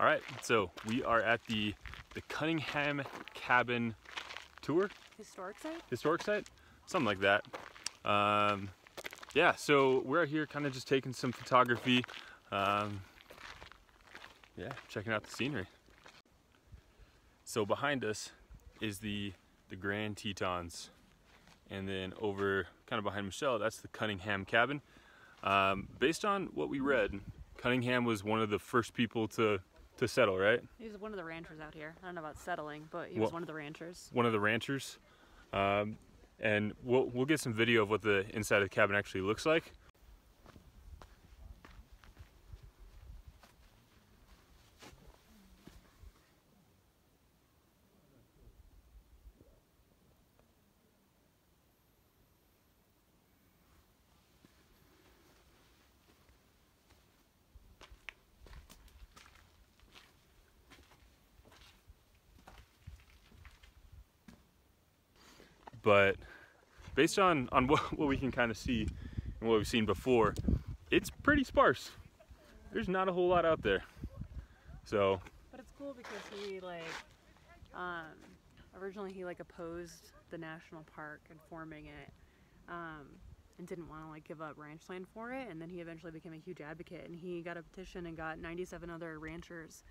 All right, so we are at the Cunningham Cabin tour. Historic site? Historic site? Something like that. Yeah, so we're out here kind of just taking some photography. Yeah, checking out the scenery. So behind us is the Grand Tetons. And then over kind of behind Michelle, that's the Cunningham Cabin. Based on what we read, Cunningham was one of the first people to settle, right? He was one of the ranchers out here. I don't know about settling, but he was one of the ranchers. One of the ranchers. And we'll get some video of what the inside of the cabin actually looks like. But based on what we can kind of see and what we've seen before, it's pretty sparse. There's not a whole lot out there. So. But it's cool because he originally he opposed the national park and forming it, and didn't want to give up ranch land for it. And then he eventually became a huge advocate, and he got a petition and got 97 other ranchers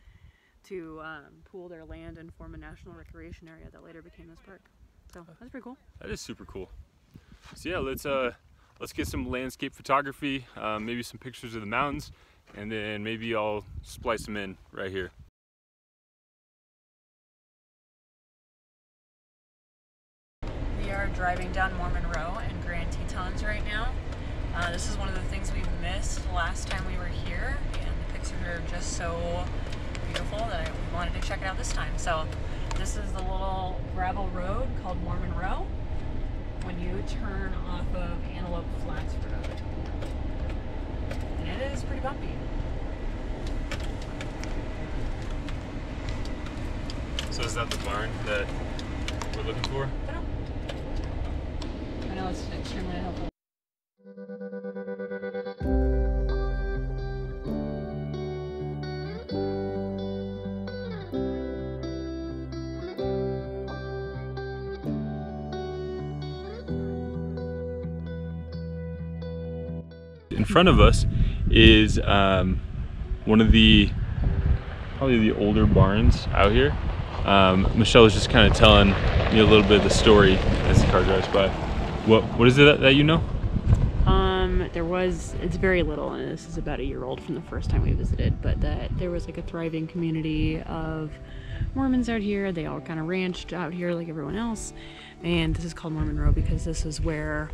to pool their land and form a national recreation area that later became this park. So that's pretty cool. That is super cool. So yeah, let's get some landscape photography, maybe some pictures of the mountains, and then maybe I'll splice them in right here. We are driving down Mormon Row and Grand Tetons right now. This is one of the things we missed last time we were here, and the pictures are just so beautiful that we wanted to check it out this time. So this is the little gravel road called Mormon Row when you turn off of Antelope Flats Road. And it is pretty bumpy. So is that the barn that we're looking for? I know it's extremely helpful. In front of us is one of probably the older barns out here. Michelle was just kind of telling me a little bit of the story as the car drives by. What is it that you know? It's very little, and this is about a year old from the first time we visited, but that there was a thriving community of Mormons out here. They all kind of ranched out here like everyone else, and this is called Mormon Row because this is where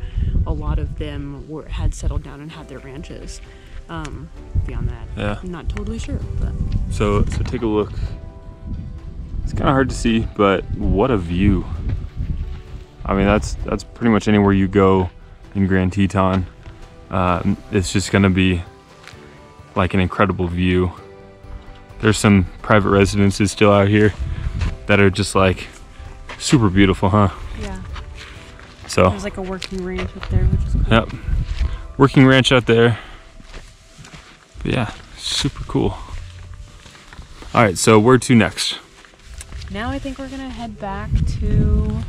a lot of them had settled down and had their ranches. Beyond that, yeah, I'm not totally sure. But so take a look. It's kind of hard to see, but what a view! I mean, that's pretty much anywhere you go in Grand Teton. It's just gonna be like an incredible view. There's some private residences still out here that are just super beautiful, huh? Yeah. So there's a working ranch up there, which is cool. Yep. Working ranch out there. But yeah, super cool. All right, so where to next? Now I think we're gonna head back to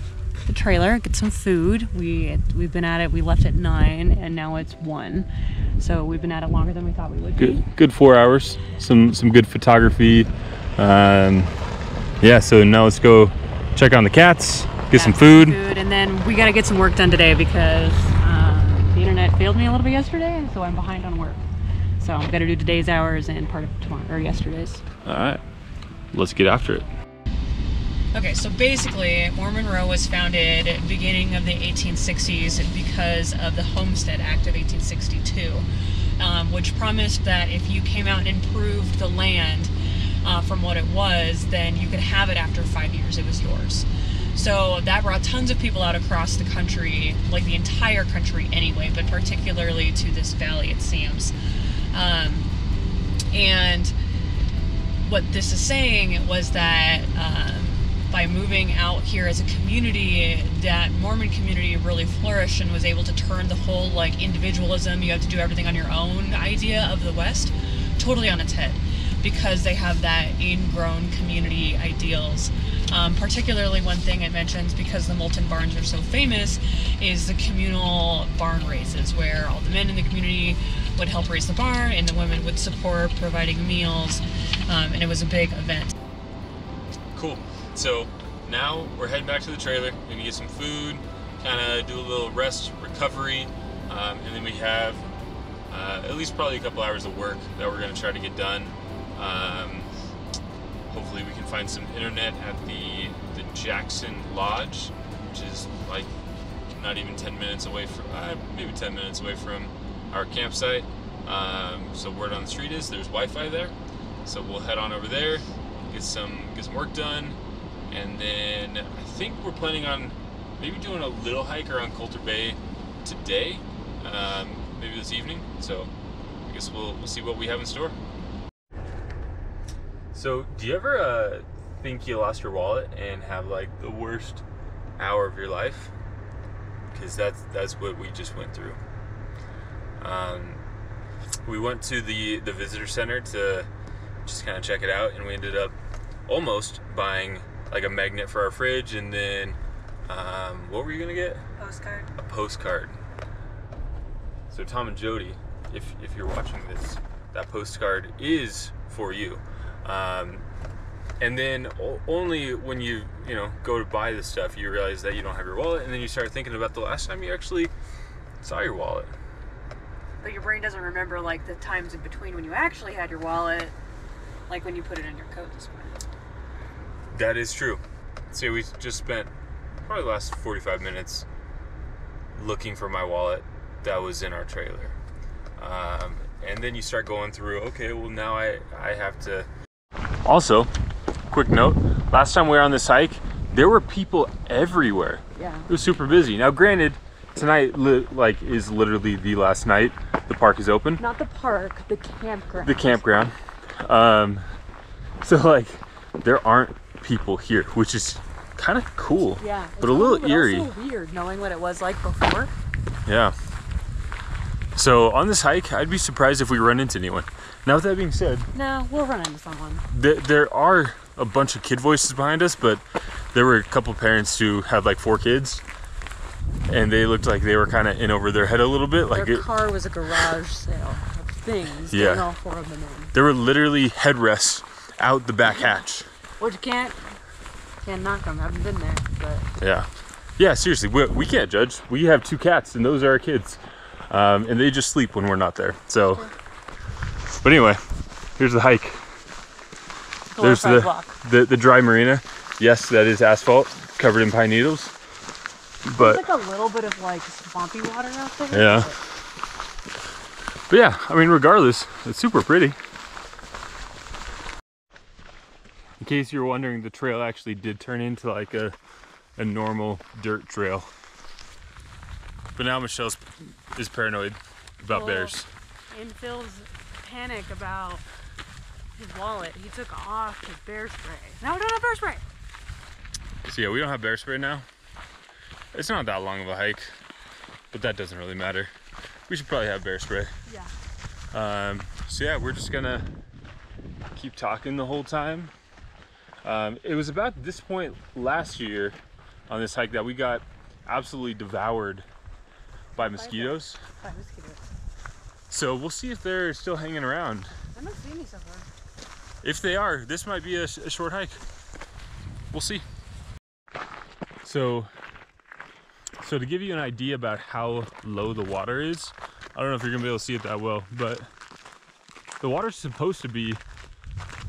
the trailer, get some food. We've been at it. We left at 9 and now it's 1. So we've been at it longer than we thought we would be. Good 4 hours. Some good photography. Yeah, so now let's go check on the cats, get some food. And then we gotta get some work done today because the internet failed me a little bit yesterday, so I'm behind on work. So I'm gonna do today's hours and part of tomorrow, or yesterday's. All right, let's get after it. Okay, so basically, Mormon Row was founded at the beginning of the 1860s because of the Homestead Act of 1862, which promised that if you came out and improved the land from what it was, then you could have it after 5 years. It was yours. So that brought tons of people out across the country, like the entire country anyway, but particularly to this valley, it seems. And what this is saying was that by moving out here as a community, that Mormon community really flourished and was able to turn the whole individualism, you have to do everything on your own idea of the West totally on its head. because they have that ingrown community ideals. Particularly one thing it mentions, because the Moulton barns are so famous, is the communal barn raises, where all the men in the community would help raise the barn and the women would support providing meals, and it was a big event. Cool. So now we're heading back to the trailer. We're gonna get some food, kind of do a little rest, recovery, and then we have at least probably a couple hours of work that we're gonna try to get done. Hopefully we can find some internet at the Jackson Lodge, which is like not even 10 minutes away from, maybe 10 minutes away from our campsite. So word on the street is there's Wi-Fi there. So we'll head on over there, get some work done, and then I think we're planning on maybe doing a little hike around Coulter Bay today, maybe this evening. So I guess we'll see what we have in store. So do you ever think you lost your wallet and have like the worst hour of your life? Because that's what we just went through. We went to the visitor center to just kind of check it out, and we ended up almost buying like a magnet for our fridge, and then what were you gonna get? Postcard. A postcard. So Tom and Jody, if you're watching this, that postcard is for you. And then only when you go to buy this stuff, you realize that you don't have your wallet, and then you start thinking about the last time you actually saw your wallet. But your brain doesn't remember like the times in between when you actually had your wallet, like when you put it in your coat this morning. That is true. So we just spent probably the last 45 minutes looking for my wallet that was in our trailer. And then you start going through, okay, well now I have to. Also, quick note, last time we were on this hike, there were people everywhere. Yeah. It was super busy. Now granted, tonight is literally the last night the park is open. Not the park, the campground. The campground. So like there aren't people here, which is kind of cool. Yeah. But a little eerie. Also weird knowing what it was like before. Yeah. So on this hike, I'd be surprised if we run into anyone. Now with that being said, no, we'll run into someone. There are a bunch of kid voices behind us, but there were a couple parents who had like 4 kids, and they looked like they were kind of in over their head a little bit. Like their car was a garage sale of things. Yeah. Getting all 4 of them in. There were literally headrests out the back hatch. Which you can't knock them. I haven't been there, but Yeah, seriously, we can't judge. We have 2 cats, and those are our kids, and they just sleep when we're not there. So, but anyway, here's the hike. There's the dry marina. Yes, that is asphalt covered in pine needles. But there's like a little bit of like swampy water out there. Yeah. But yeah, I mean, regardless, it's super pretty. In case you were wondering, the trail actually did turn into like a normal dirt trail. But now Michelle is paranoid about bears. In Phil's panic about his wallet, he took off his bear spray. Now we don't have bear spray. So yeah, we don't have bear spray now. It's not that long of a hike, but that doesn't really matter. We should probably have bear spray. Yeah. So yeah, we're just gonna keep talking the whole time. It was about this point last year on this hike that we got absolutely devoured by mosquitoes. By mosquitoes. So we'll see if they're still hanging around. I don't see any so far. If they are, this might be a short hike. We'll see. So to give you an idea about how low the water is, I don't know if you're gonna be able to see it that well, but the water's supposed to be,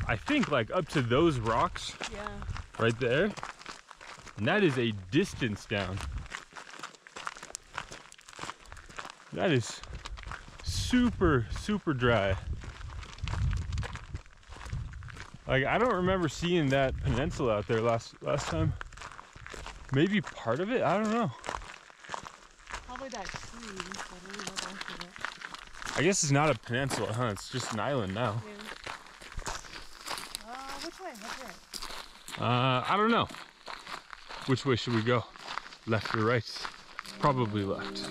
I think, like up to those rocks. Yeah. Right there. And that is a distance down. That is super, super dry. Like, I don't remember seeing that peninsula out there last time. Maybe part of it? I don't know. Probably that tree. I don't know what else is it. I guess it's not a peninsula, huh? It's just an island now. Yeah. Which way? Which way? I don't know. Which way should we go? Left or right? Probably left.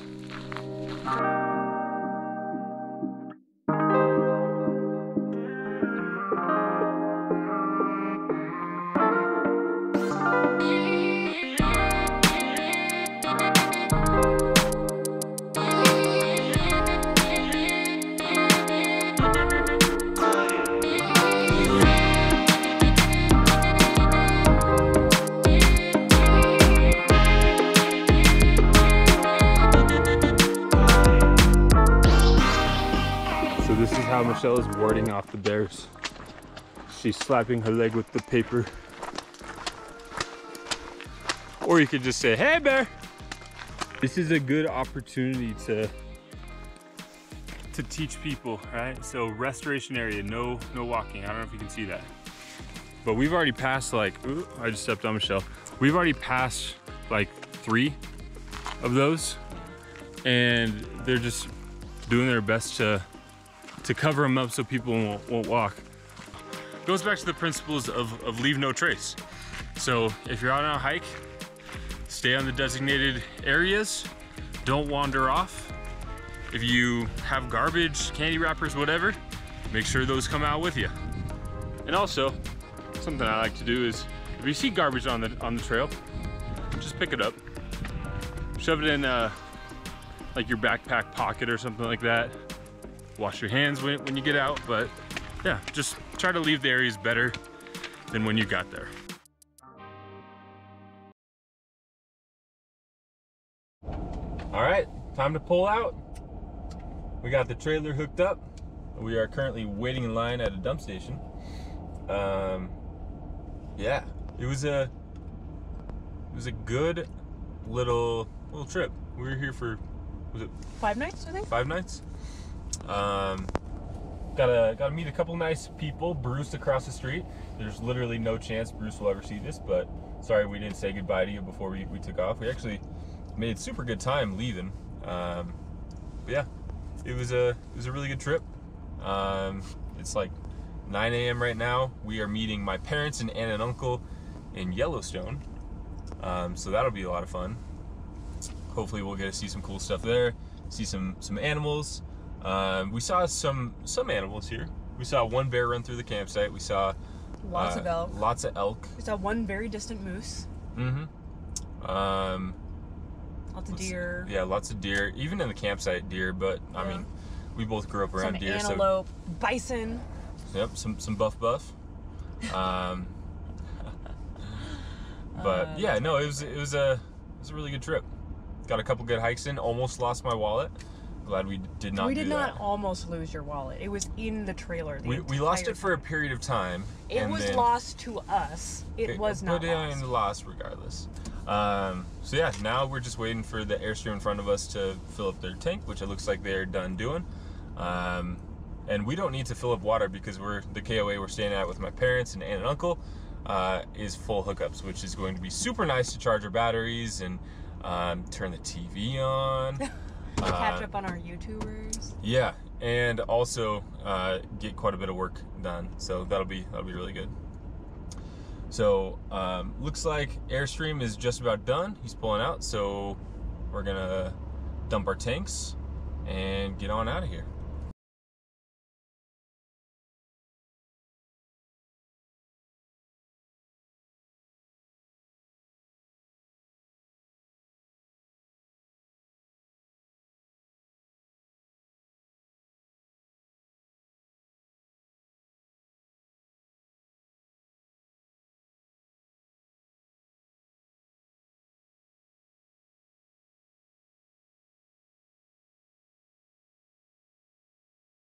Michelle is warding off the bears. She's slapping her leg with the paper. Or you could just say, hey bear. This is a good opportunity to teach people, right? So restoration area, no walking. I don't know if you can see that. But we've already passed like, ooh, I just stepped on Michelle. We've already passed like 3 of those, and they're just doing their best to cover them up so people won't walk. Goes back to the principles of leave no trace. So if you're out on a hike, stay on the designated areas, don't wander off. If you have garbage, candy wrappers, whatever, make sure those come out with you. And also, something I like to do is, if you see garbage on the trail, just pick it up. Shove it in like your backpack pocket or something like that. Wash your hands when you get out, but yeah, just try to leave the areas better than when you got there. All right, time to pull out. We got the trailer hooked up. We are currently waiting in line at a dump station. Yeah, it was a good little trip. We were here for, was it 5 nights, I think? 5 nights. Gotta meet a couple nice people. Bruce across the street. There's literally no chance Bruce will ever see this, but sorry we didn't say goodbye to you before we took off. We actually made super good time leaving. But yeah, it was a really good trip. It's like 9 a.m. right now. We are meeting my parents and aunt and uncle in Yellowstone. So that'll be a lot of fun. Hopefully we'll get to see some cool stuff there, see some animals. We saw some animals here. We saw one bear run through the campsite. We saw lots of elk. Lots of elk. We saw one very distant moose. Lots of deer. Yeah, lots of deer. Even in the campsite, deer. But I mean, we both grew up around deer. Some antelope, bison. Yep, some buff. But yeah, no, it was a really good trip. Got a couple good hikes in. Almost lost my wallet. Glad we did not. We did not almost lose your wallet. It was in the trailer. We lost it for a period of time. It was lost to us. It was not lost. But lost regardless. So yeah, now we're just waiting for the Airstream in front of us to fill up their tank, which it looks like they're done doing. And we don't need to fill up water because the KOA we're staying at with my parents and aunt and uncle is full hookups, which is going to be super nice to charge our batteries and turn the TV on. Catch up on our YouTubers. Yeah, and also get quite a bit of work done. So that'll be really good. So looks like Airstream is just about done. He's pulling out, so we're gonna dump our tanks and get on out of here.